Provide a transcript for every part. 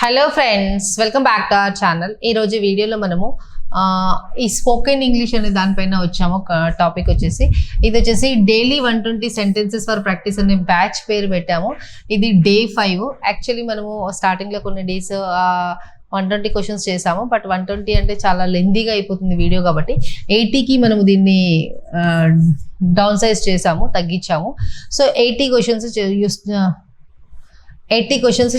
Hello friends, welcome back to our channel. ఈరోజు వీడియోలో మనము ఈ స్పోకెన్ ఇంగ్లీష్ అనే దానిపైన వచ్చాము. టాపిక్ వచ్చేసి ఇది వచ్చేసి డైలీ 120 సెంటెన్సెస్ ఫర్ ప్రాక్టీస్ అనే బ్యాచ్ పేరు పెట్టాము. ఇది డే 5. యాక్చువల్లీ మనము స్టార్టింగ్లో కొన్ని డేస్ 120 క్వశ్చన్స్ చేసాము. బట్ 120 అంటే చాలా లెందీగా అయిపోతుంది వీడియో, కాబట్టి 80కి మనము దీన్ని డౌన్ సైజ్ చేసాము, తగ్గించాము. సో 80 క్వశ్చన్స్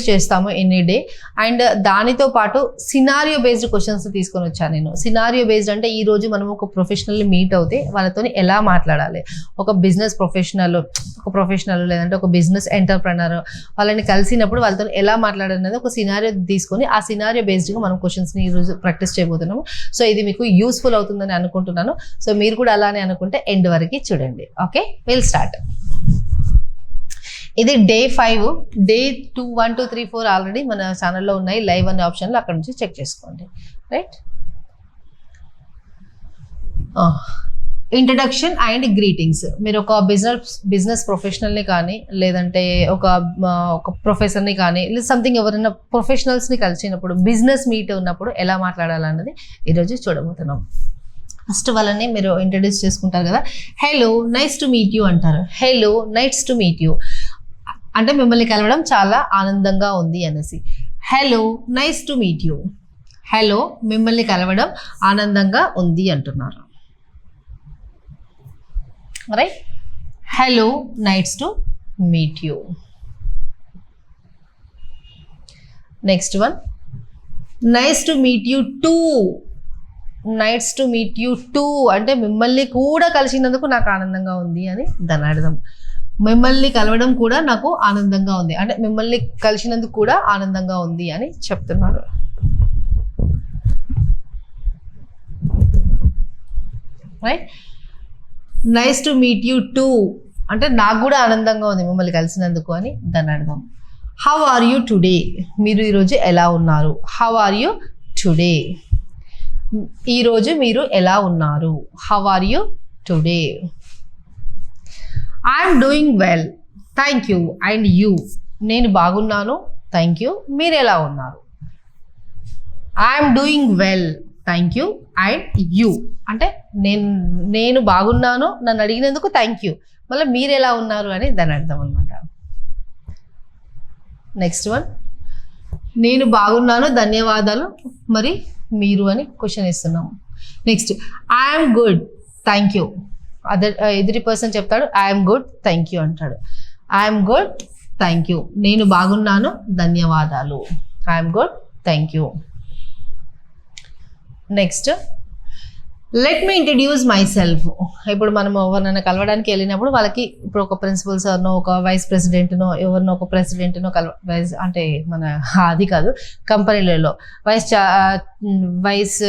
చేస్తాము ఎనీ డే. అండ్ దానితో పాటు సినారియో బేస్డ్ క్వశ్చన్స్ తీసుకొని వచ్చాను నేను. సినారియో బేస్డ్ అంటే ఈ రోజు మనం ఒక ప్రొఫెషనల్ని మీట్ అవుతే వాళ్ళతో ఎలా మాట్లాడాలి, ఒక బిజినెస్ ప్రొఫెషనల్ లేదంటే ఒక బిజినెస్ ఎంటర్ప్రెనర్ వాళ్ళని కలిసినప్పుడు వాళ్ళతో ఎలా మాట్లాడాలనేది ఒక సినారియో తీసుకొని ఆ సినారియో బేస్డ్గా మనం క్వశ్చన్స్ని ఈరోజు ప్రాక్టీస్ చేయబోతున్నాము. సో ఇది మీకు యూస్ఫుల్ అవుతుందని అనుకుంటున్నాను. సో మీరు కూడా అలానే అనుకుంటే ఎండ్ వరకు చూడండి. Okay, will start. ఇది డే 5. డే 2, 1, 2, 3, 4 ఆల్రెడీ మన ఛానల్లో ఉన్నాయి. లైవ్ అనే ఆప్షన్లో అక్కడ నుంచి చెక్ చేసుకోండి. Right, introduction and greetings. మీరు ఒక బిజినెస్ ప్రొఫెషనల్ని కానీ లేదంటే ఒక ప్రొఫెసర్ని కానీ లేదా సంథింగ్ ఎవరైనా ప్రొఫెషనల్స్ని కలిసినప్పుడు బిజినెస్ మీట్ ఉన్నప్పుడు ఎలా మాట్లాడాలన్నది ఈరోజు చూడబోతున్నాం. ఫస్ట్ వాళ్ళని మీరు ఇంట్రడ్యూస్ చేసుకుంటారు కదా. Hello, nice to meet you అంటారు. Hello, nice to meet you అంటే మిమ్మల్ని కలవడం చాలా ఆనందంగా ఉంది అనేసి. Hello, nice to meet you. Hello, మిమ్మల్ని కలవడం ఆనందంగా ఉంది అంటున్నారు. Right, hello, nice to meet you. Next one, nice to meet you too. Nice to meet you too అంటే మిమ్మల్ని కూడా కలిసినందుకు నాకు ఆనందంగా ఉంది అని దాని అర్థం. మిమ్మల్ని కలవడం కూడా నాకు ఆనందంగా ఉంది అంటే మిమ్మల్ని కలిసినందుకు కూడా ఆనందంగా ఉంది అని చెప్తున్నారు. Right, nice to meet you too అంటే నాకు కూడా ఆనందంగా ఉంది మిమ్మల్ని కలిసినందుకు అని దాని అర్థం. హౌ ఆర్ యూ టుడే, మీరు ఈరోజు ఎలా ఉన్నారు. హౌ ఆర్ యూ టుడే, ఈరోజు మీరు ఎలా ఉన్నారు. How are you today. I'm doing well, thank you and you. నేను బాగున్నాను, థ్యాంక్ యూ. మీరు ఎలా ఉన్నారు. I'm doing well, thank you and you అంటే నేను బాగున్నాను, నన్ను అడిగినందుకు థ్యాంక్ యూ, మళ్ళీ మీరు ఎలా ఉన్నారు అని దాని అర్థం అనమాట. నెక్స్ట్ వన్, నేను బాగున్నాను, ధన్యవాదాలు, మరి మీరు అని క్వశ్చన్ ఇస్తున్నాము. Next, I'm good, thank you. ఎదుటి పర్సన్ చెప్తాడు ఐఎమ్ గుడ్, థ్యాంక్ యూ అంటాడు. I'm good, thank you. నేను బాగున్నాను, ధన్యవాదాలు. I'm good, thank you. Next, let me introduce my self. ఇప్పుడు మనం ఎవరినైనా కలవడానికి వెళ్ళినప్పుడు వాళ్ళకి ఇప్పుడు ఒక ప్రిన్సిపల్ సార్నో ఒక వైస్ ప్రెసిడెంట్నో ఎవరినో ఒక ప్రెసిడెంట్నో అంటే మన అది కాదు, కంపెనీలలో వైస్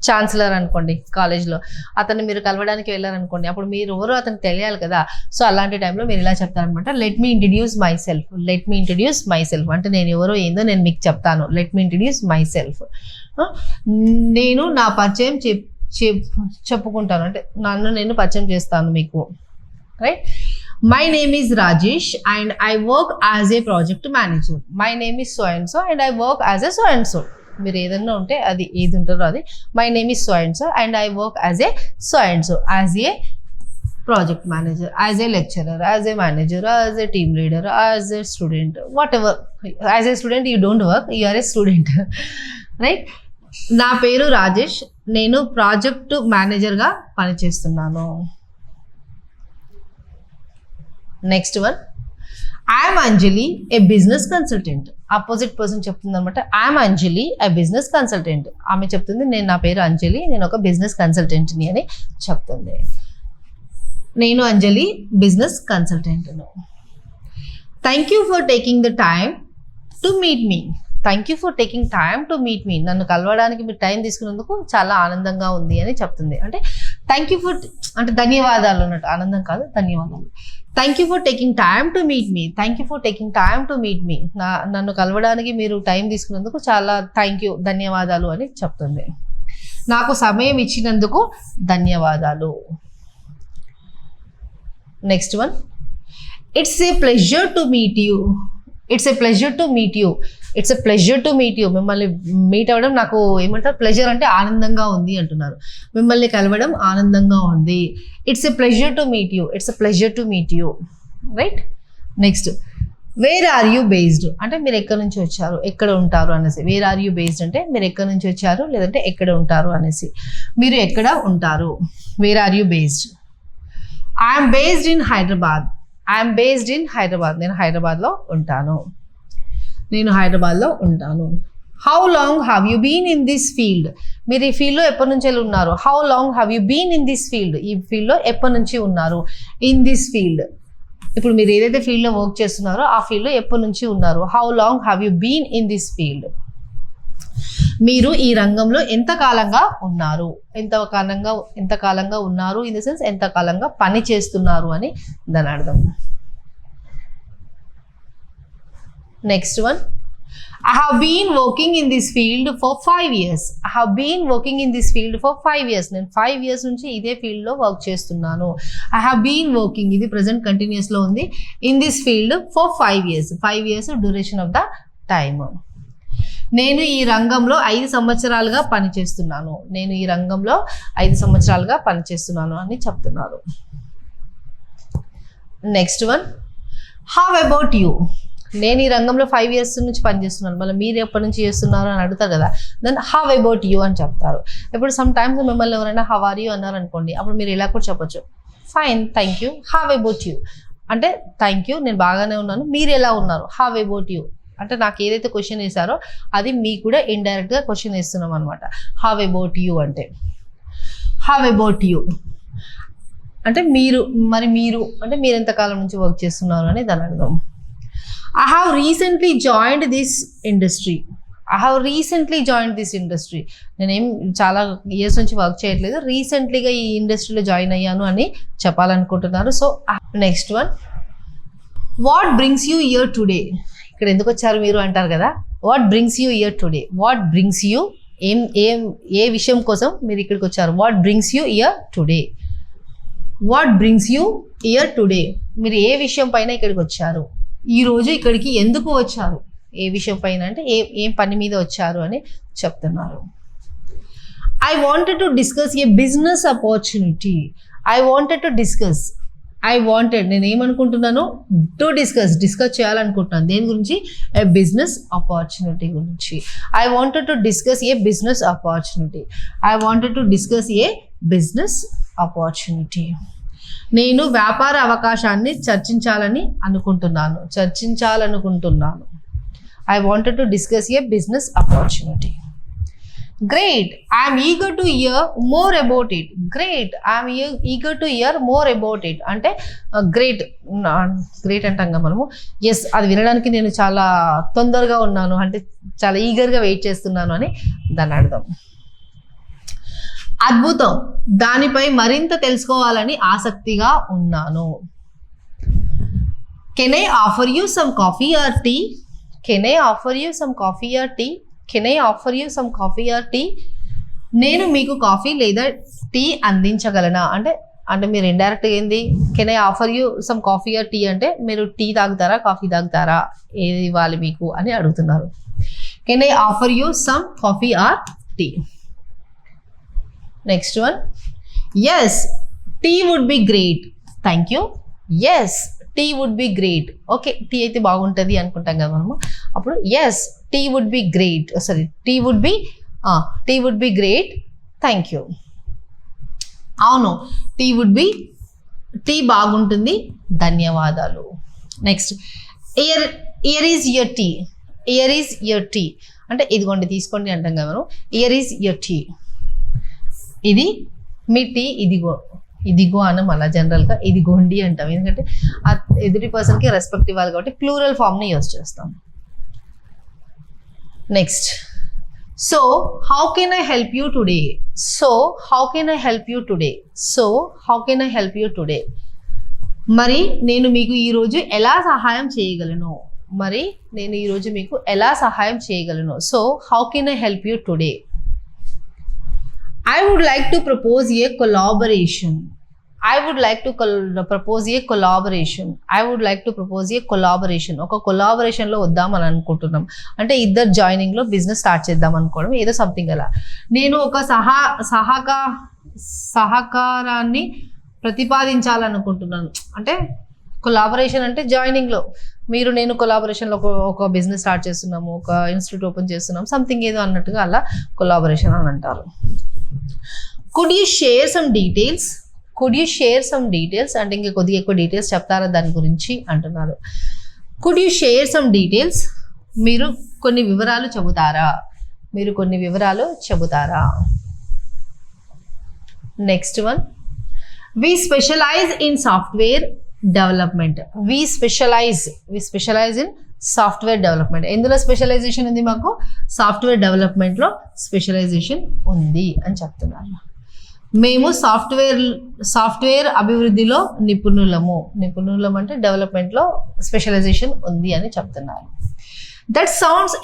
ఛాన్సలర్ అనుకోండి, కాలేజ్లో అతన్ని మీరు కలవడానికి వెళ్ళారనుకోండి, అప్పుడు మీరు ఎవరో అతనికి తెలియాలి కదా. సో అలాంటి టైంలో మీరు ఇలా చెప్తారనమాట, let me introduce my self. Let me introduce my self అంటే నేను ఎవరో ఏందో నేను మీకు చెప్తాను. Let me introduce my self. నేను నా పరిచయం చెప్పుకుంటాను అంటే నన్ను నేను పరిచయం చేస్తాను మీకు. Right, my name is Rajesh and I work as a project manager. My name is so and so and I work as a so and so. మీరు ఏదన్నా ఉంటే అది ఏది ఉంటుందో అది. My name is so and so and I work as a so and so, as a project manager, as a lecturer, as a manager, as a team leader, as a student, what ever. As a student you don't work, you are a student. Right, నా పేరు రాజేష్, నేను project మేనేజర్గా పనిచేస్తున్నాను. Next one, I'm Anjali, a business consultant. Opposite person చెప్తుంది అనమాట, I'm Anjali, a business consultant. ఆమె చెప్తుంది నా పేరు అంజలి, నేను ఒక బిజినెస్ కన్సల్టెంట్ని అని చెప్తుంది. నేను అంజలి, బిజినెస్ కన్సల్టెంట్ను. Thank you for taking the time to meet me. Thank you for taking time to meet me. నన్ను కలవడానికి మీరు టైం తీసుకున్నందుకు చాలా ఆనందంగా ఉంది అని చెప్తుంది. అంటే థ్యాంక్ యూ ఫర్ అంటే ధన్యవాదాలు అన్నట్టు, ఆనందం కాదు, ధన్యవాదాలు. Thank you for taking time to meet me. Thank you for taking time to meet me. నన్ను కలవడానికి మీరు టైం తీసుకున్నందుకు చాలా థ్యాంక్ యూ, ధన్యవాదాలు అని చెప్తుంది. నాకు సమయం ఇచ్చినందుకు ధన్యవాదాలు. Next one, it's a pleasure to meet you. It's a pleasure to meet you. It's a pleasure to meet you. మిమ్మల్ని మీట్ అవ్వడం నాకు ఏమంటారు, ప్లెజర్ అంటే ఆనందంగా ఉంది అంటున్నారు. మిమ్మల్ని కలవడం ఆనందంగా ఉంది. It's a pleasure to meet you, it's a pleasure to meet you, right. Next, where are you based అంటే మీరు ఎక్కడి నుంచి వచ్చారు, ఎక్కడ ఉంటారు అనేసి. వేర్ ఆర్ యూ బేస్డ్ అంటే మీరు ఎక్కడి నుంచి వచ్చారు, లేదంటే ఎక్కడ ఉంటారు అనేసి. మీరు ఎక్కడ ఉంటారు, where are you based. I'm based in Hyderabad, I'm based in Hyderabad, నేను హైదరాబాద్లో ఉంటాను, నేను హైదరాబాద్లో ఉంటాను. How long have you been in this field, మీరు ఈ ఫీల్డ్లో ఎప్పటి నుంచి ఉన్నారు. How long have you been in this field, ఈ ఫీల్డ్లో ఎప్పటి నుంచి ఉన్నారు. ఇన్ దిస్ ఫీల్డ్, ఇప్పుడు మీరు ఏదైతే ఫీల్డ్లో వర్క్ చేస్తున్నారో ఆ ఫీల్డ్లో ఎప్పటి నుంచి ఉన్నారు. How long have you been in this field. మీరు ఈ రంగంలో ఎంతకాలంగా ఉన్నారు, ఎంతకాలంగా ఉన్నారు ఇన్ ద సెన్స్ ఎంతకాలంగా పని చేస్తున్నారు అని దాని అర్థం. Next one, I have been working in this field for 5 years. I have been working in this field for 5 years. నేను 5 years నుంచి ఇదే ఫీల్డ్లో వర్క్ చేస్తున్నాను. I have been working, ఇది ప్రజెంట్ కంటిన్యూస్లో ఉంది. In this field for 5 years. 5 years duration of the time. నేను ఈ రంగంలో 5 సంవత్సరాలుగా పనిచేస్తున్నాను. నేను ఈ రంగంలో 5 సంవత్సరాలుగా పనిచేస్తున్నాను అని చెప్తున్నారు. Next one, how about you. నేను ఈ రంగంలో 5 years నుంచి పనిచేస్తున్నాను, మళ్ళీ మీరు ఎప్పటి నుంచి చేస్తున్నారు అని అడుగుతారు కదా, దెన్ హౌ అబౌట్ యూ అని చెప్తారు. ఇప్పుడు సమ్ టైమ్స్ మిమ్మల్ని ఎవరైనా హౌ ఆర్ యూ అన్నారు అనుకోండి, అప్పుడు మీరు ఇలా కూడా చెప్పొచ్చు, fine thank you, how about you అంటే థ్యాంక్ యూ నేను బాగానే ఉన్నాను, మీరు ఎలా ఉన్నారు, హౌ అబౌట్ యూ అంటే నాకు ఏదైతే క్వశ్చన్ వేసారో అది మీకు కూడా ఇండైరెక్ట్గా క్వశ్చన్ వేస్తున్నాం అనమాట. హౌ అబౌట్ యూ అంటే హౌ అబౌట్ యూ అంటే మీరు అంటే మీరు ఎంతకాలం నుంచి వర్క్ చేస్తున్నారు అని దాని అర్థం. I have recently joined this industry. I have recently joined this industry. నేనేం చాలా ఇయర్స్ నుంచి వర్క్ చేయట్లేదు, రీసెంట్లీగా ఈ ఇండస్ట్రీలో జాయిన్ అయ్యాను అని చెప్పాలనుకుంటున్నారు. So next one, what brings you here today. ఇక్కడ ఎందుకు వచ్చారు మీరు అంటారు కదా, what brings you here today. What brings you, ఏ విషయం కోసం మీరు ఇక్కడికి వచ్చారు. What brings you here today. What brings you here today, మీరు ఏ విషయం పైన ఇక్కడికి వచ్చారు, ఈ రోజు ఇక్కడికి ఎందుకు వచ్చారు, ఏ విషయం పైన అంటే ఏం పని మీద వచ్చారు అని చెప్తున్నారు. I wanted to discuss A business opportunity. I wanted to discuss, నేను ఏమనుకుంటున్నాను, టు డిస్కస్ చేయాలనుకుంటున్నాను దేని గురించి, ఏ బిజినెస్ ఆపర్చునిటీ గురించి. I wanted to discuss A business opportunity. I wanted to discuss A business opportunity. నేను వ్యాపార అవకాశాన్ని చర్చించాలని అనుకుంటున్నాను. I wanted to discuss A business opportunity. Great, I'm eager to hear more about it. Great, I'm eager to hear more about it అంటే great అంటాం కదా మనము. Yes, అది వినడానికి నేను చాలా తొందరగా ఉన్నాను అంటే చాలా ఈగర్గా వెయిట్ చేస్తున్నాను అని దాని అర్థం. అద్భుతం, దానిపై మరింత తెలుసుకోవాలని ఆసక్తిగా ఉన్నాను. Can I offer you some coffee or tea. Can I offer you some coffee or tea. Can I offer you some coffee or tea. నేను మీకు కాఫీ లేదా టీ అందించగలనా అంటే మీరు ఇండైరెక్ట్గా ఏంది, can I offer you some coffee or tea అంటే మీరు tea తాగుతారా కాఫీ తాగుతారా, ఏది ఇవ్వాలి మీకు అని అడుగుతున్నారు. Can I offer you some coffee or tea. Next one, yes tea would be great. Thank you. Yes tea would be great. Okay, tea అయితే బాగుంటుంది అనుకుంటాం కదా మనము, అప్పుడు yes tea would be great, sorry tea would be great, thank you. అవును, tea బాగుంటుంది, ధన్యవాదాలు. Next, here is your tea. Here is your tea అంటే ఇదిగోండి తీసుకోండి అంటాం కదా మనం. ఇయర్ ఈజ్ యువర్ టీ, ఇది మీ టీ, ఇదిగో అనం అలా జనరల్గా ఇదిగోండి అంటాం, ఎందుకంటే ఆ ఎదుటి పర్సన్కి రెస్పెక్ట్ ఇవ్వాలి కాబట్టి ప్లూరల్ ఫామ్ని యూజ్ చేస్తాం. Next, so how can I help you today. మరి నేను మీకు ఈరోజు ఎలా సహాయం చేయగలను. So how can I help you today. I would like to propose a collaboration. I would like to propose a collaboration. I would like to propose a collaboration. ఒక కొలాబరేషన్లో వద్దామని అనుకుంటున్నాం అంటే ఇద్దరు జాయినింగ్లో బిజినెస్ స్టార్ట్ చేద్దాం అనుకోవడం, ఏదో సంథింగ్ అలా. నేను ఒక సహకారాన్ని ప్రతిపాదించాలనుకుంటున్నాను అంటే కొలాబరేషన్ అంటే జాయినింగ్లో మీరు నేను కొలాబరేషన్లో ఒక బిజినెస్ స్టార్ట్ చేస్తున్నాము, ఒక ఇన్స్టిట్యూట్ ఓపెన్ చేస్తున్నాం, సంథింగ్ ఏదో అన్నట్టుగా అలా కొలాబరేషన్ అని అంటారు. Could you share some details. Could you share some details అంటే ఇంకా కొద్దిగా ఎక్కువ డీటెయిల్స్ చెప్తారా దాని గురించి అంటున్నారు. Could you share some details, మీరు కొన్ని వివరాలు చెబుతారా, మీరు కొన్ని వివరాలు చెబుతారా. Next one, we specialize in software development. We specialize in software development. ఎందులో స్పెషలైజేషన్ ఉంది మాకు? సాఫ్ట్వేర్ డెవలప్మెంట్లో స్పెషలైజేషన్ ఉంది అని చెప్తున్నారు. మేము సాఫ్ట్వేర్ అభివృద్ధిలో నిపుణులం అంటే డెవలప్మెంట్లో స్పెషలైజేషన్ ఉంది అని చెప్తున్నారు. That sounds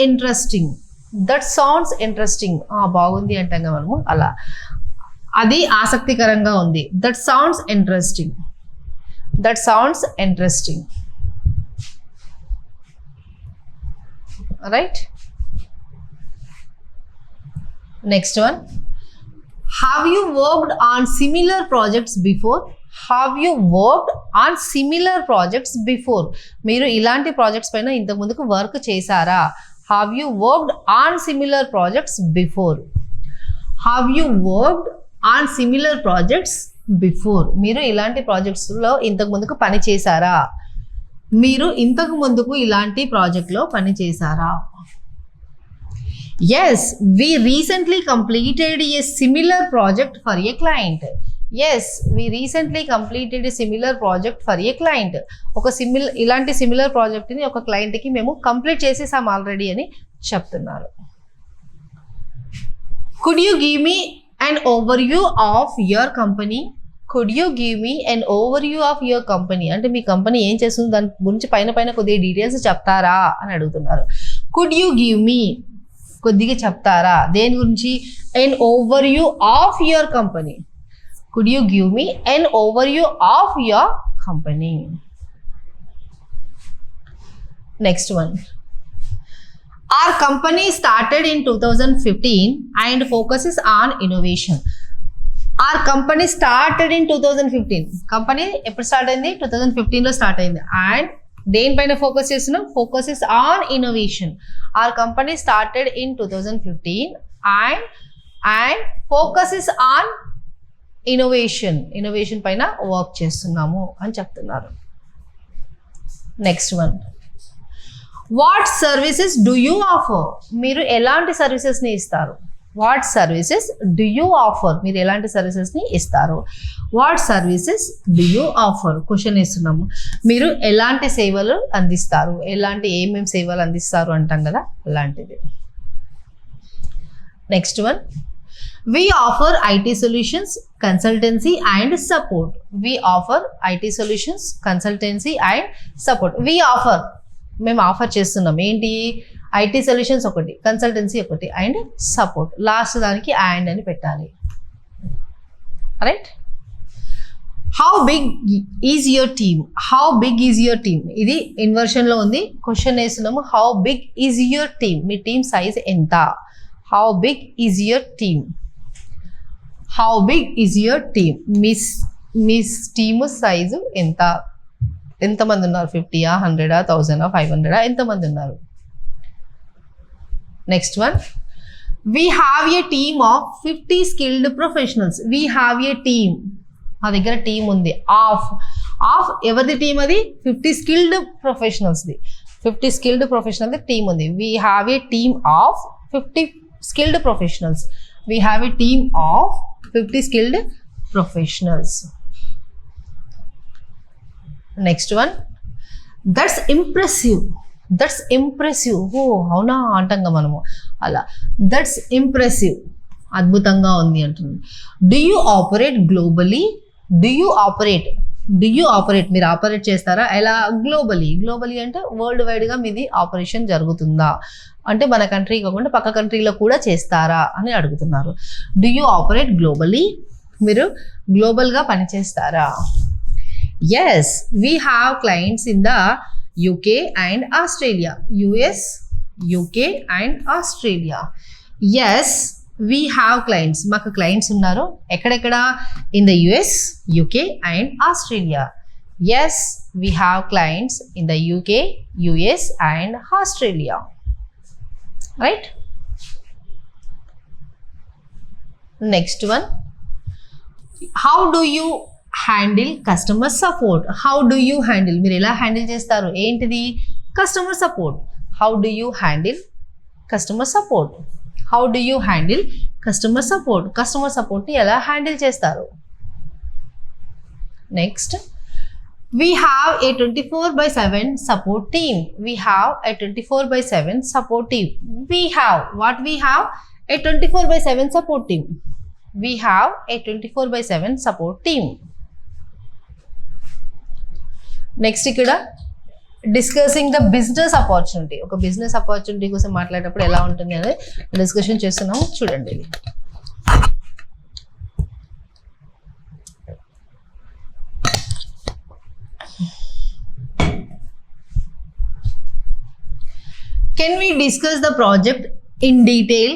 interesting. బాగుంది అంటాం కదా మనము అలా, అది ఆసక్తికరంగా ఉంది. That sounds interesting. Right. Next one, have you worked on similar projects before. మీరు ఇలాంటి ప్రాజెక్ట్స్ పైన ఇంతకు ముందుకు వర్క్ చేశారా? Have you worked on similar projects before. మీరు ఇలాంటి ప్రాజెక్ట్స్లో ఇంతకు ముందుకు పని చేశారా? మీరు ఇంతకు ముందుకు ఇలాంటి ప్రాజెక్ట్లో పని చేశారా? Yes, we recently completed a similar project for a client. ఇలాంటి సిమిలర్ ప్రాజెక్ట్ని ఒక క్లయింట్కి మేము కంప్లీట్ చేసేసాం ఆల్రెడీ అని చెప్తున్నారు. Could you give me an overview of your company? అంటే మీ కంపెనీ ఏం చేస్తుంది దాని గురించి పైన కొద్దిగా డీటెయిల్స్ చెప్తారా అని అడుగుతున్నారు. Could you give me, కొద్దిగా చెప్తారా దేని గురించి? an overview of your company. Could you give me an overview of your company? Next one, our company started in 2015 and focuses on innovation. Our company started in 2015. Company ఎప్పుడు start అయింది? 2015లో start అయింది. And దేనిపైన focus చేస్తున్నాం? Focuses on innovation. our company started in 2015 and focuses on innovation పైన work చేస్తున్నాము అని చెప్తున్నారు. Next one, what services do you offer. మీరు ఎలాంటి సర్వీసెస్ని ఇస్తారు? What services do you offer. మీరు ఎలాంటి సర్వీసెస్ని ఇస్తారు? What services do you offer question ఇస్తున్నాము. మీరు ఎలాంటి సేవలు అందిస్తారు, ఏమేమి సేవలు అందిస్తారు అంటాం కదా, అలాంటిది. Next one, we offer IT solutions, consultancy and support. మేము ఆఫర్ చేస్తున్నాం ఏంటి? IT సొల్యూషన్స్ ఒకటి, కన్సల్టెన్సీ ఒకటి అండ్ సపోర్ట్. లాస్ట్ దానికి అండ్ అని పెట్టాలి. Right. How big is your team. ఇది ఇన్వర్షన్లో ఉంది. క్వశ్చన్ వేస్తున్నాము, how big is your team. మీ టీమ్ సైజ్ ఎంత? How big is your team. మీ టీము సైజు ఎంత? ఎంతమంది ఉన్నారు? 50, 100, 1000, 500 ఎంతమంది ఉన్నారు? Next one, we have a team of 50 skilled professionals. We have a team, మా దగ్గర టీమ్ ఉంది. ఆఫ్ ఎవరిది టీం అది? 50 స్కిల్డ్ ప్రొఫెషనల్స్ది. 50 స్కిల్డ్ ప్రొఫెషనల్ది టీమ్ ఉంది. We have a team of 50 skilled professionals. We have a team of 50 skilled professionals. Next one, that's impressive. ఓ అవునా అంటాం మనము అలా. దట్స్ ఇంప్రెసివ్, అద్భుతంగా ఉంది అంటుంది. Do you operate globally. మీరు ఆపరేట్ చేస్తారా ఎలా? గ్లోబలీ అంటే వరల్డ్ వైడ్గా మీది ఆపరేషన్ జరుగుతుందా అంటే మన కంట్రీ కాకుండా పక్క కంట్రీలో కూడా చేస్తారా అని అడుగుతున్నారు. Do you operate globally. మీరు గ్లోబల్గా పనిచేస్తారా? Yes, we have clients in the UK and Australia. US, UK and Australia. Yes, we have clients, మాకు క్లయింట్స్ ఉన్నారు. ఎక్కడెక్కడ? In the US, UK and Australia. Yes, we have clients in the UK, US and Australia. Right. Next one, how do you handle customer support? How do you handle, మీరు ఎలా handle చేస్తారు? ఏంటిది? Customer support. How do you handle customer support? How do you handle customer support? Customer సపోర్ట్ని ఎలా handle చేస్తారు? Next, we have a 24/7 support team. We have a 24/7 support team. We have, what we have? A 24/7 support team. We have a 24/7 support team. Next ఇక్కడ discussing the business opportunity. ఒక business opportunity కోసం మాట్లాడేటప్పుడు ఎలా ఉంటుంది అనేది discussion చేస్తున్నాము, చూడండి. Can we discuss the project in detail?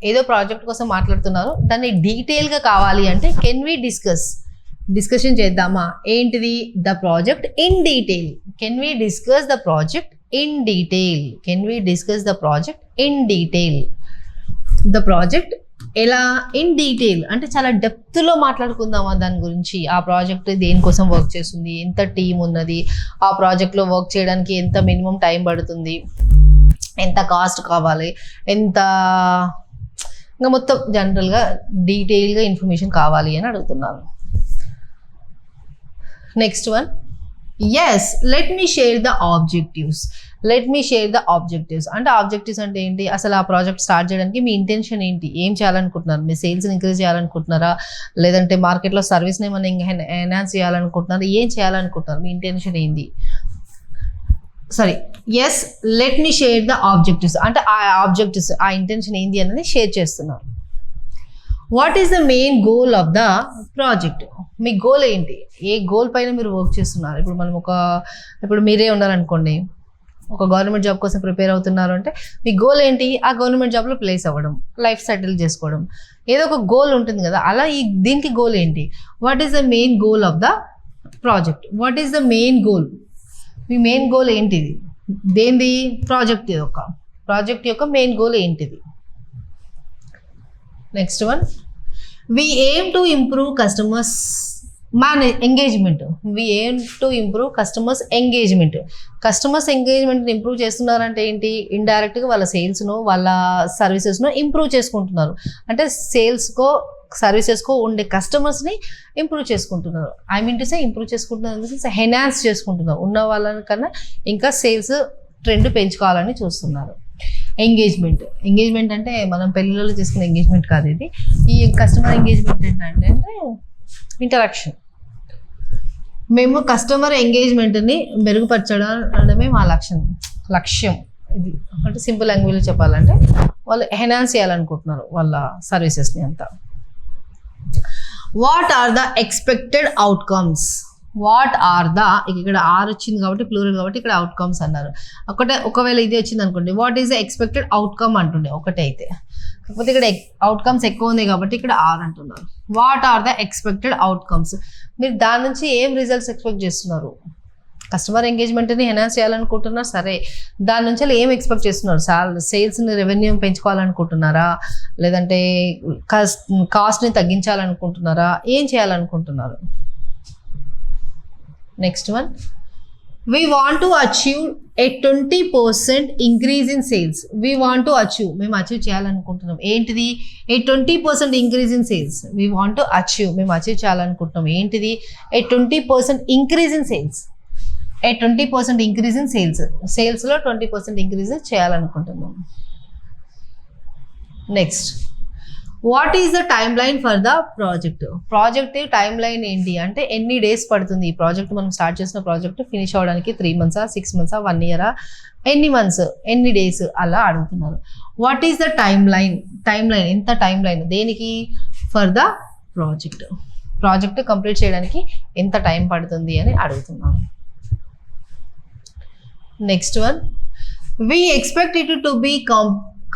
ఏదో ప్రాజెక్ట్ కోసం మాట్లాడుతున్నారు, దాన్ని డీటెయిల్గా కావాలి అంటే కెన్ వి డిస్కషన్ చేద్దామా? ఏంటిది? The project in detail. Can we discuss the project in detail? Can we discuss the project in detail? The project ఎలా? ఇన్ డీటెయిల్ అంటే చాలా డెప్త్లో మాట్లాడుకుందామా దాని గురించి. ఆ ప్రాజెక్ట్ దేనికోసం వర్క్ చేస్తుంది, ఎంత టీం ఉన్నది, ఆ ప్రాజెక్ట్లో వర్క్ చేయడానికి ఎంత మినిమం టైం పడుతుంది, ఎంత కాస్ట్ కావాలి, ఎంత, ఇంకా మొత్తం జనరల్గా డీటెయిల్గా ఇన్ఫర్మేషన్ కావాలి అని అడుగుతున్నాను. Next one, yes, let me share the objectives. Let me share the objectives అంటే ఆబ్జెక్టివ్స్ అంటే ఏంటి? అసలు ఆ ప్రాజెక్ట్ స్టార్ట్ చేయడానికి మీ ఇంటెన్షన్ ఏంటి? ఏం చేయాలనుకుంటున్నారు? మీ సేల్స్ని ఇంక్రీజ్ చేయాలనుకుంటున్నారా, లేదంటే మార్కెట్లో సర్వీస్ని ఏమైనా ఎన్హాన్స్ చేయాలనుకుంటున్నారా? ఏం చేయాలనుకుంటున్నారు? మీ ఇంటెన్షన్ ఏంటి? Sorry, yes, let me share the objectives అంటే ఆ ఆబ్జెక్టివ్స్, ఆ ఇంటెన్షన్ ఏంటి అనేది షేర్ చేస్తున్నారు. What is the main goal of the project? మీ గోల్ ఏంటి? ఏ గోల్ పైన మీరు వర్క్ చేస్తున్నారు? ఇప్పుడు మీరే ఉన్నారనుకోండి, ఒక గవర్నమెంట్ జాబ్ కోసం ప్రిపేర్ అవుతున్నారు అంటే మీ గోల్ ఏంటి? ఆ గవర్నమెంట్ జాబ్లో ప్లేస్ అవ్వడం, లైఫ్ సెటిల్ చేసుకోవడం, ఏదో ఒక గోల్ ఉంటుంది కదా. అలా దీనికి గోల్ ఏంటి? What is the main goal of the project? What is the main goal? మీ మెయిన్ గోల్ ఏంటిది? దేనిది? ప్రాజెక్ట్ యొక్క మెయిన్ గోల్ ఏంటిది? Next one, we aim to improve customers engagement. We aim to improve customers engagement. Customers ఎంగేజ్మెంట్ని improve చేస్తున్నారంటే ఏంటి? ఇండైరెక్ట్గా వాళ్ళ సేల్స్ను, వాళ్ళ సర్వీసెస్ను ఇంప్రూవ్ చేసుకుంటున్నారు. అంటే సేల్స్కో సర్వీసెస్కో ఉండే కస్టమర్స్ని ఇంప్రూవ్ చేసుకుంటున్నారు. I mean to say improve చేసుకుంటున్నారు, ఎన్హాన్స్ చేసుకుంటున్నారు. ఉన్న వాళ్ళకన్నా ఇంకా సేల్స్ ట్రెండ్ పెంచుకోవాలని చూస్తున్నారు. ఎంగేజ్మెంట్ అంటే మనం పెళ్ళిళ్ళలో చేసుకునే ఎంగేజ్మెంట్ కాదు ఇది. ఈ కస్టమర్ ఎంగేజ్మెంట్ ఏంటంటే ఇంటరాక్షన్. మేము కస్టమర్ ఎంగేజ్మెంట్ని మెరుగుపరచడమే మా లక్ష్యం ఇది. అంటే సింపుల్ లాంగ్వేజ్లో చెప్పాలంటే వాళ్ళు ఎన్హాన్స్ చేయాలనుకుంటున్నారు వాళ్ళ సర్వీసెస్ని అంతా. What are the expected outcomes? What are the, ఇక్కడ ఆర్ వచ్చింది కాబట్టి ప్లూరల్ కాబట్టి ఇక్కడ అవుట్కమ్స్ అన్నారు. ఒకవేళ ఇది వచ్చింది అనుకోండి, what is the expected outcome అంటుండే ఒకటే అయితే. కాకపోతే ఇక్కడ అవుట్కమ్స్ ఎక్కువ ఉంది కాబట్టి ఇక్కడ ఆర్ అంటున్నారు. What are the expected outcomes? మీరు దాని నుంచి ఏం రిజల్ట్స్ ఎక్స్పెక్ట్ చేస్తున్నారు? కస్టమర్ ఎంగేజ్మెంట్ని ఎన్హాన్స్ చేయాలనుకుంటున్నారు, సరే. దాని నుంచి ఏం ఎక్స్పెక్ట్ చేస్తున్నారు? సేల్స్ని, రెవెన్యూ పెంచుకోవాలనుకుంటున్నారా, లేదంటే కాస్ట్ని తగ్గించాలనుకుంటున్నారా, ఏం చేయాలనుకుంటున్నారు? Next one, we want to achieve a 20% increase in sales. We want to achieve, మేము అచీవ్ చేయాలనుకుంటున్నాం. ఏంటిది? ఏ 20% increase in sales. We want to achieve, మేము అచీవ్ చేయాలనుకుంటున్నాం. ఏంటిది? ఏ 20% increase in sales. A 20% increase in సేల్స్లో 20% ఇంక్రీజ్ చేయాలనుకుంటున్నాం. Next, what is the time line for the project time line ఏంటి అంటే ఎన్ని డేస్ పడుతుంది ఈ ప్రాజెక్ట్? మనం స్టార్ట్ చేసిన ప్రాజెక్ట్ ఫినిష్ అవ్వడానికి 3 months, 6 months, 1 year, ఎన్ని మంత్స్, ఎన్ని డేస్ అలా అడుగుతున్నారు. What is the time line? ఎంత టైమ్ లైన్ దేనికి? For the project. Project complete చేయడానికి ఎంత టైం పడుతుంది అని అడుగుతున్నాను. Next one, we expect it to be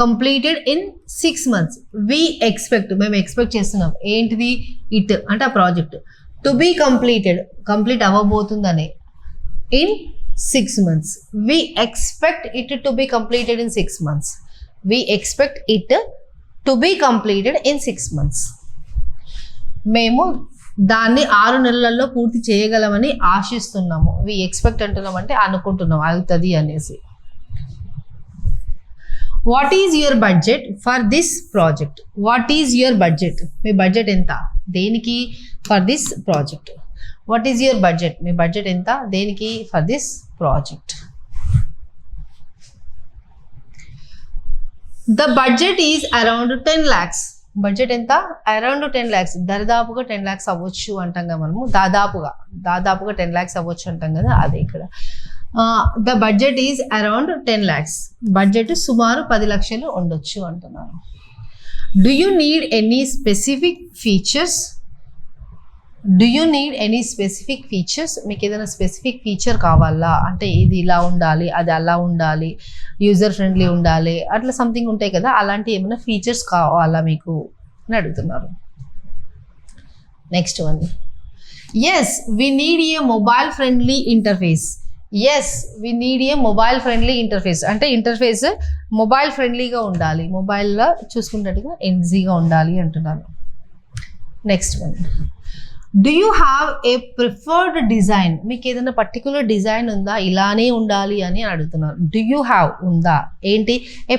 completed in 6 months. we expect, మేము ఎక్స్పెక్ట్ చేస్తున్నాం ఏంటిది, ఇట్ అంటే ఆ ప్రాజెక్ట్ టు బీ కంప్లీట్ అవ్వబోతుందని in 6 months. we expect it to be completed in 6 months. we expect it to be completed in 6 months. మేము దాన్ని 6 నెలల్లో పూర్తి చేయగలమని ఆశిస్తున్నాము. we expect అంటున్నాం అంటే అనుకుంటున్నాం అవుతుంది అనేసి. What is your budget for this project? What is your budget? మీ బడ్జెట్ ఎంత దేనికి? For this project. What is your budget? మీ బడ్జెట్ ఎంత దేనికి? For this project. The budget is around 10 lakhs. Budget ఎంత? Around 10 lakhs. దరిదాపుగా 10 lakhs అవ్వచ్చు అంటాం కదా మనము. దాదాపుగా 10 lakhs అవ్వచ్చు అంటాం కదా, అదే ఇక్కడ. The budget is around 10 lakhs. Budget సుమారు 10 లక్షలు ఉండొచ్చు అంటున్నాను. Do you need any specific features? Do you need any specific features? మీకు ఏదైనా స్పెసిఫిక్ ఫీచర్ కావాలా అంటే ఇది ఇలా ఉండాలి, అది అలా ఉండాలి, యూజర్ ఫ్రెండ్లీ ఉండాలి, అట్లా సంథింగ్ ఉంటాయి కదా, అలాంటి ఏమైనా ఫీచర్స్ కావాలా మీకు అని అడుగుతున్నారు. Next one, yes we need a mobile friendly interface. Yes we need a mobile friendly interface అంటే ఇంటర్ఫేస్ మొబైల్ ఫ్రెండ్లీగా ఉండాలి, మొబైల్లో చూసుకున్నట్టుగా ఈజీగా ఉండాలి అంటున్నాను. Next one, do you have a preferred design? మీకు ఏదైనా పర్టికులర్ డిజైన్ ఉందా, ఇలానే ఉండాలి అని అడుగుతున్నారు. డూ యూ హ్యావ్ ఉందా ఏంటి? A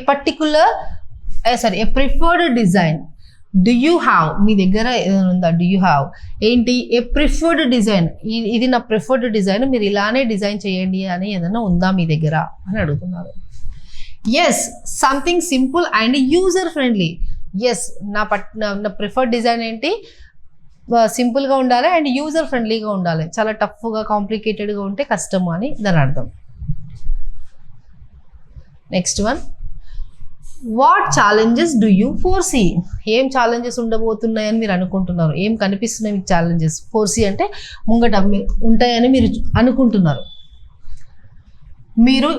preferred design. Do you have మీ దగ్గర ఏదైనా ఉందా? డూ యూ హ్యావ్ ఏంటి? ఏ ప్రిఫర్డ్ డిజైన్, ఇది నా ప్రిఫర్డ్ డిజైన్, మీరు ఇలానే డిజైన్ చేయండి అని ఏదైనా ఉందా మీ దగ్గర అని అడుగుతున్నారు. Yes something simple and user friendly. Yes నా ప్రిఫర్డ్ డిజైన్ ఏంటి? సింపుల్గా ఉండాలి అండ్ యూజర్ ఫ్రెండ్లీగా ఉండాలి. చాలా టఫ్గా కాంప్లికేటెడ్గా ఉంటే కష్టము అని దాని అర్థం. Next one, what challenges do you foresee? ఏం ఛాలెంజెస్ ఉండబోతున్నాయని మీరు అనుకుంటున్నారు? ఏం కనిపిస్తున్నాయి మీకు ఛాలెంజెస్? ఫోర్సీ అంటే ముంగట ఉంటాయని మీరు అనుకుంటున్నారు. మీరు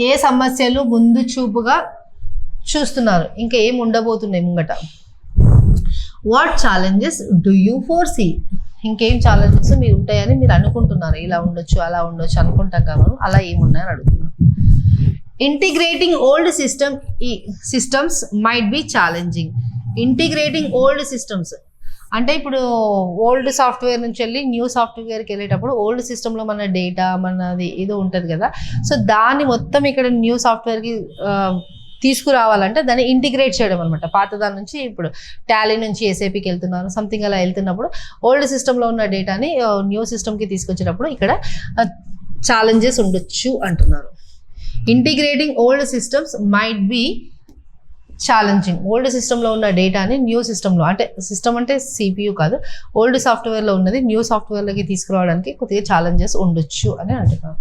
ఏ సమస్యలు ముందు చూపుగా చూస్తున్నారు, ఇంకా ఏం ఉండబోతున్నాయి ముంగట? What challenges do you foresee? ఇంకేం ఛాలెంజెస్ మీరు ఉంటాయని మీరు అనుకుంటున్నారు? ఇలా ఉండొచ్చు, అలా ఉండొచ్చు అనుకుంటాం కాబట్టి అలా ఏమున్నాయని అడుగుతున్నారు. Integrating old systems might be challenging. Integrating old systems అంటే ఇప్పుడు ఓల్డ్ సాఫ్ట్వేర్ నుంచి వెళ్ళి న్యూ సాఫ్ట్వేర్కి వెళ్ళేటప్పుడు ఓల్డ్ సిస్టంలో మన డేటా మనది ఏదో ఉంటుంది కదా, సో దాన్ని మొత్తం ఇక్కడ న్యూ సాఫ్ట్వేర్కి తీసుకురావాలంటే దాన్ని ఇంటిగ్రేట్ చేయడం అనమాట. పాత దాని నుంచి ఇప్పుడు టాలీ నుంచి ఎస్ఏపీకి వెళ్తున్నారు, సంథింగ్ అలా వెళ్తున్నప్పుడు ఓల్డ్ సిస్టంలో ఉన్న డేటాని న్యూ సిస్టమ్కి తీసుకొచ్చేటప్పుడు ఇక్కడ ఛాలెంజెస్ ఉండొచ్చు అంటున్నారు. Integrating old systems might be challenging. Old సిస్టంలో ఉన్న డేటాని న్యూ సిస్టంలో, అంటే సిస్టమ్ అంటే సిపియు కాదు, ఓల్డ్ సాఫ్ట్వేర్లో ఉన్నది న్యూ సాఫ్ట్వేర్లోకి తీసుకురావడానికి కొద్దిగా ఛాలెంజెస్ ఉండొచ్చు అని అంటున్నారు.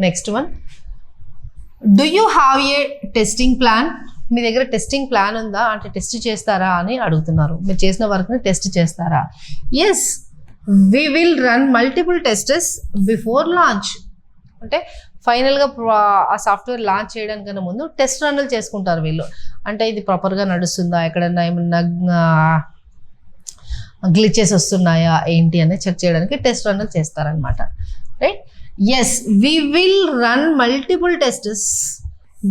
Next one, do you have a testing plan? మీ దగ్గర టెస్టింగ్ ప్లాన్ ఉందా అంటే టెస్ట్ చేస్తారా అని అడుగుతున్నారు. మీరు చేసిన వర్క్ని టెస్ట్ చేస్తారా? Yes we will run multiple tests before launch. అంటే ఫైనల్గా ఆ సాఫ్ట్వేర్ లాంచ్ చేయడానికన్నా ముందు టెస్ట్ రన్నులు చేసుకుంటారు వీళ్ళు. అంటే ఇది ప్రాపర్గా నడుస్తుందా, ఎక్కడన్నా ఏమన్నా గ్లిచెస్ వస్తున్నాయా ఏంటి అని చెక్ చేయడానికి టెస్ట్ రన్నులు చేస్తారనమాట. Right? Yes we will run multiple tests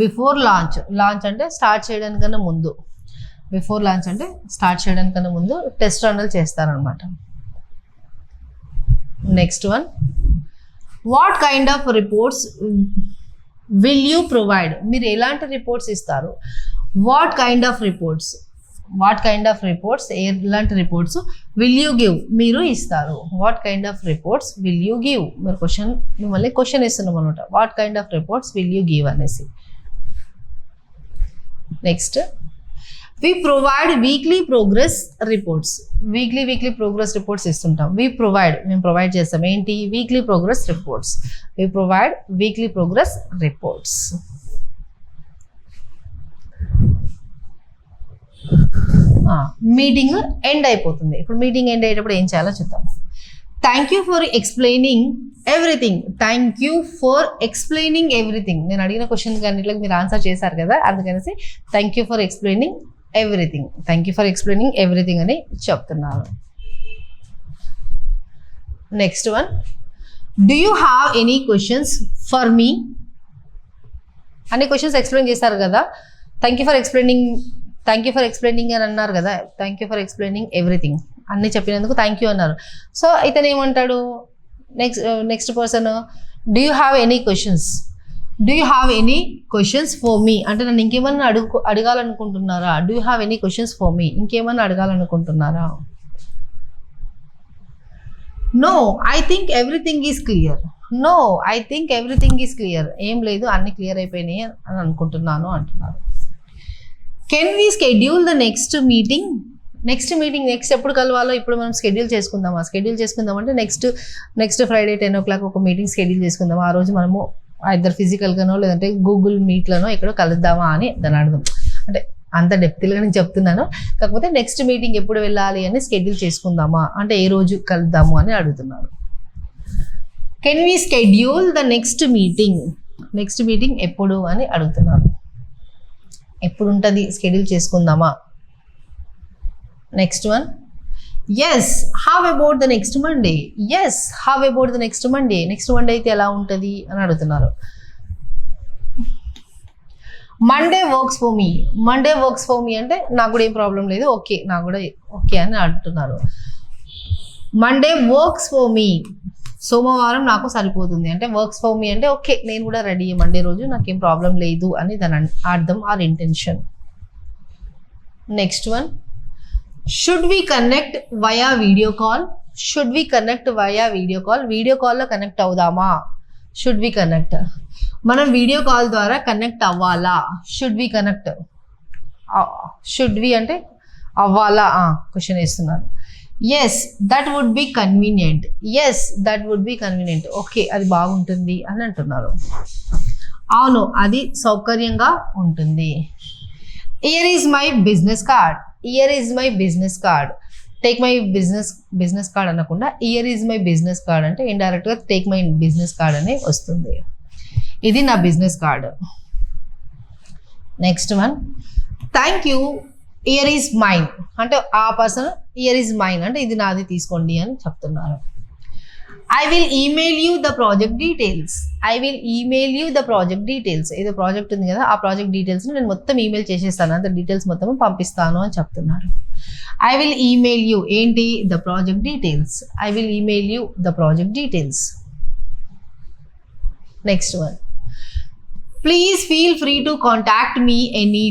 before launch. Launch అంటే స్టార్ట్ చేయడానికన్నా ముందు, బిఫోర్ లాంచ్ అంటే స్టార్ట్ చేయడానికన్నా ముందు టెస్ట్ రన్నులు చేస్తారనమాట. Next one, what kind of reports will you provide? మీరు ఎలాంటి రిపోర్ట్స్ ఇస్తారు? What kind of reports, what kind of reports, ఎలాంటి రిపోర్ట్స్ విల్ యూ గివ్ మీరు ఇస్తారు? What kind of reports will you give? మీరు మిమ్మల్ని క్వశ్చన్ ఇస్తున్నాం అనమాట. What kind of reports will you give అనేసి. Next, we provide weekly progress reports. Weekly progress reports ఇస్తుంటాం. మేము ప్రొవైడ్ చేస్తాం ఏంటి? Weekly progress reports. we provide weekly progress reports. Meeting end అయిపోతుంది. ఇప్పుడు మీటింగ్ ఎండ్ అయ్యేటప్పుడు ఏం చేయాలో చూద్దాం. Thank you for explaining everything. Thank you for explaining everything. నేను అడిగిన క్వశ్చన్ అన్నిటికి మీరు ఆన్సర్ చేశారు కదా, అందుకనేసి thank you for explaining everything, thank you for explaining everything అని చెప్తున్నాను. Next one, do you have any questions for మీ? అన్ని క్వశ్చన్స్ ఎక్స్ప్లెయిన్ చేశారు కదా, థ్యాంక్ యూ ఫర్ ఎక్స్ప్లెయినింగ్ అని అన్నారు కదా, thank you for explaining everything అన్ని చెప్పినందుకు థ్యాంక్ యూ అన్నారు. సో ఇతను ఏమంటాడు, next person, do you have any questions for me అంటే నన్ను ఇంకేమన్నా అడగాలనుకుంటున్నారా? Do you have any questions for me, ఇంకేమన్నా అడగాలనుకుంటున్నారా? No I think everything is clear. ఏం లేదు, అన్ని క్లియర్ అయిపోయినాయి అని అనుకుంటున్నాను అంటున్నారు. Can we schedule the next meeting ఎప్పుడు కలవాలో ఇప్పుడు మనం షెడ్యూల్ చేసుకుందాం అంటే నెక్స్ట్ ఫ్రైడే 10 o'clock ఒక మీటింగ్ షెడ్యూల్ చేసుకుందాం. ఆ రోజు మనము ఇద్దరు ఫిజికల్గానో లేదంటే గూగుల్ మీట్లోనో ఎక్కడో కలుద్దామా అని దాని అర్థం. అంటే అంత డెప్త్గా నేను చెప్తున్నాను, కాకపోతే నెక్స్ట్ మీటింగ్ ఎప్పుడు వెళ్ళాలి అని షెడ్యూల్ చేసుకుందామా అంటే ఏ రోజు కలుద్దాము అని అడుగుతున్నారు. Can we schedule the next meeting ఎప్పుడు అని అడుగుతున్నారు. ఎప్పుడు ఉంటుంది, షెడ్యూల్ చేసుకుందామా? Next one, yes how about the next Monday? Next Monday అయితే ఎలా ఉంటుంది అని అడుగుతున్నారు. మండే వర్క్స్ ఫర్ మీ అంటే నాకు కూడా ఏం ప్రాబ్లం లేదు, నాకు కూడా ఓకే అని అంటున్నారు. మండే వర్క్స్ ఫర్ మీ, సోమవారం నాకు సరిపోతుంది అంటే వర్క్స్ ఫర్ మీ అంటే ఓకే నేను కూడా రెడీ, మండే రోజు నాకేం ప్రాబ్లం లేదు అని దాని అర్థం or intention. Next one, should we connect via video call? Video కాల్లో కనెక్ట్ అవుదామా? షుడ్ వి కనెక్ట్, మనం వీడియో కాల్ ద్వారా కనెక్ట్ అవ్వాలా? షుడ్ వి అంటే అవ్వాలా క్వశ్చన్ వేస్తున్నారు. Yes that would be convenient. Okay అది బాగుంటుంది అని అంటున్నారు. అవును అది సౌకర్యంగా ఉంటుంది. Here is my business card. Take my business card అనకుండా here is my business card అంటే ఇండైరెక్ట్గా టేక్ మై బిజినెస్ కార్డ్ అనే వస్తుంది. ఇది నా business card. Next one, thank you here is mine అంటే ఆ పర్సన్ హియర్ ఈజ్ మైన్ అంటే ఇది నాది తీసుకోండి అని చెప్తున్నారు. I will email you the project details. ఏదో ప్రాజెక్ట్ ఉంది కదా, ఆ ప్రాజెక్ట్ డీటెయిల్స్ని నేను మొత్తం ఈమెయిల్ చేసేస్తాను, అంత డీటెయిల్స్ మొత్తం పంపిస్తాను అని చెప్తున్నారు. ఐ విల్ ఈమెయిల్ యూ ఏంటి, the project details. Next one, please feel free to contact me any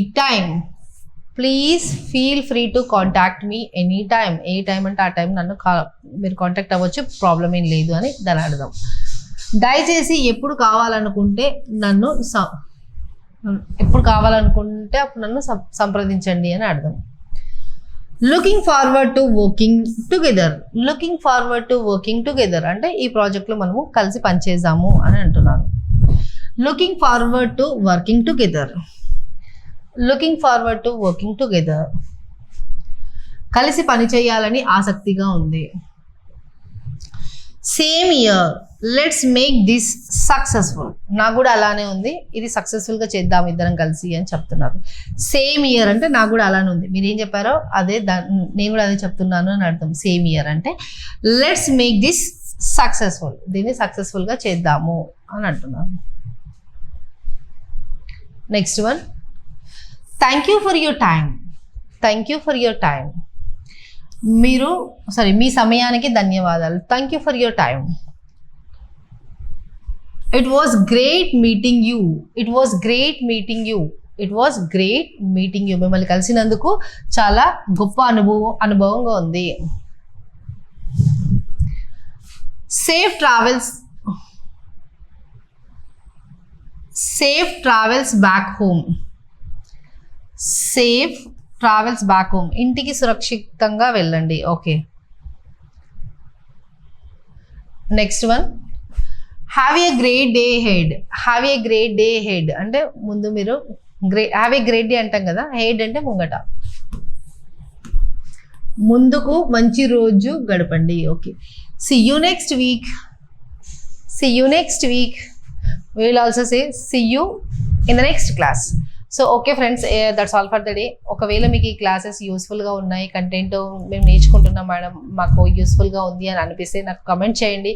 time. A time అంటే ఆ టైం నన్ను మీరు కాంటాక్ట్ అవ్వచ్చు, ప్రాబ్లం ఏం లేదు అని దాని అర్థం. దయచేసి ఎప్పుడు కావాలనుకుంటే అప్పుడు నన్ను సంప్రదించండి అని అర్థం. Looking forward to working together అంటే ఈ ప్రాజెక్ట్లో మనము కలిసి పనిచేద్దాము అని అంటున్నాను. Looking forward to working together కలిసి పని చేయాలని ఆసక్తిగా ఉంది. Same year let's make this successful. నాకు కూడా అలానే ఉంది, ఇది సక్సెస్ఫుల్గా చేద్దాం ఇద్దరం కలిసి అని చెప్తున్నారు. సేమ్ ఇయర్ అంటే నాకు కూడా అలానే ఉంది, మీరు ఏం చెప్పారో అదే నేను కూడా అదే చెప్తున్నాను అని అర్థం. సేమ్ ఇయర్ అంటే లెట్స్ మేక్ దిస్ సక్సెస్ఫుల్, దీన్ని సక్సెస్ఫుల్గా చేద్దాము అని అంటున్నాను. Next one, thank you for your time. మీ సమయానికి ధన్యవాదాలు. Thank you for your time. It was great meeting you. మిమ్మల్ని కలిసినందుకు చాలా గొప్ప అనుభవంగా ఉంది. Safe travels back home. ఇంటికి సురక్షితంగా వెళ్ళండి. Okay. Next one, have a great day head అంటే ముందు మీరు హ్యావ్ ఏ గ్రేట్ డే అంటాం కదా, హెడ్ అంటే ముంగట. ముందుకు మంచి రోజు గడపండి. Okay, see you next week. See you next week. We will also say see you in the next class. So okay friends, that's all for the day. ఒకవేళ మీకు ఈ క్లాసెస్ యూస్ఫుల్గా ఉన్నాయి, కంటెంట్ మేము నేర్చుకుంటున్నాం మేడం, మాకు యూస్ఫుల్గా ఉంది అని అనిపిస్తే నాకు కమెంట్ చేయండి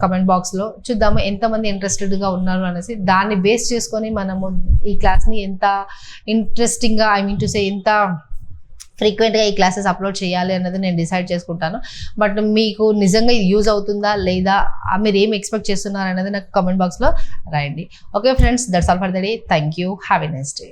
కమెంట్ బాక్స్లో. చూద్దాము ఎంతమంది ఇంట్రెస్టెడ్గా ఉన్నారు అనేసి. దాన్ని బేస్ చేసుకొని మనము ఈ క్లాస్ని ఎంత ఇంట్రెస్టింగ్గా, ఐ మీన్ టు సే ఎంత ఫ్రీక్వెంట్గా ఈ క్లాసెస్ అప్లోడ్ చేయాలి అన్నది నేను డిసైడ్ చేసుకుంటాను. బట్ మీకు నిజంగా ఇది యూజ్ అవుతుందా లేదా, మీరు ఏం ఎక్స్పెక్ట్ చేస్తున్నారు అన్నది నాకు కమెంట్ బాక్స్లో రాయండి. Okay friends, that's all for the day. Thank you. Have a nice day.